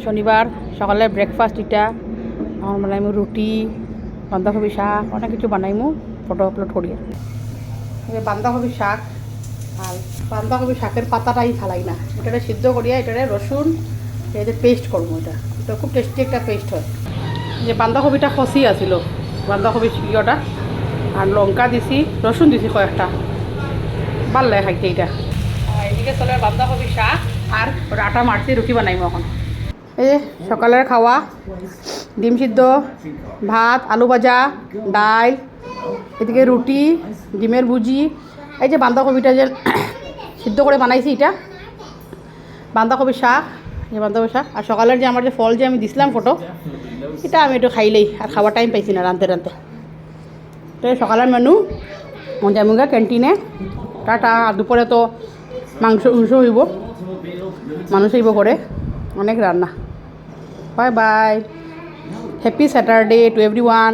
শনিবার সকালের ব্রেকফাস্ট এটা আমার বানাইমু রুটি বাঁধাকপি শাক অনেক কিছু বানাইমু ফটো আপলোড করিয়া বাঁধাকপি শাক আর বাঁধাকপি শাকের পাতাটাই ফালাই না এটাকে সিদ্ধ করিয়া এটারে রসুন এতে পেস্ট করবো এটা খুব টেস্টি একটা পেস্ট হয় যে বাঁধাকপিটা খসি আছিল বাঁধাকপি ইয়েটা আর লঙ্কা দিছি রসুন দিছি কয়েকটা ভাল লাগে খাইতে এটা এদিকে চলে বাঁধাকপি শাক আর আটা মারছি রুটি বানাইমু এখন এই সকালের খাওয়া ডিম সিদ্ধ ভাত আলু ভাজা ডাল এদিকে রুটি ডিমের ভুজি এই যে বাঁধাকপিটা যে সিদ্ধ করে বানাইছি এটা বাঁধাকপি শাক এই বাঁধাকপি শাক আর সকালের যে আমার যে ফল যে আমি দিছিলাম ফটো এটা আমি একটু খাইলেই আর খাওয়ার টাইম পাইছি না রাঁধতে রাঁধতে তো সকালের মেনু যামুগা ক্যান্টিনে টাটা আর দুপুরে তো মাংস হইব মানুষ হইব করে অনেক রান্না bye bye happy Saturday to everyone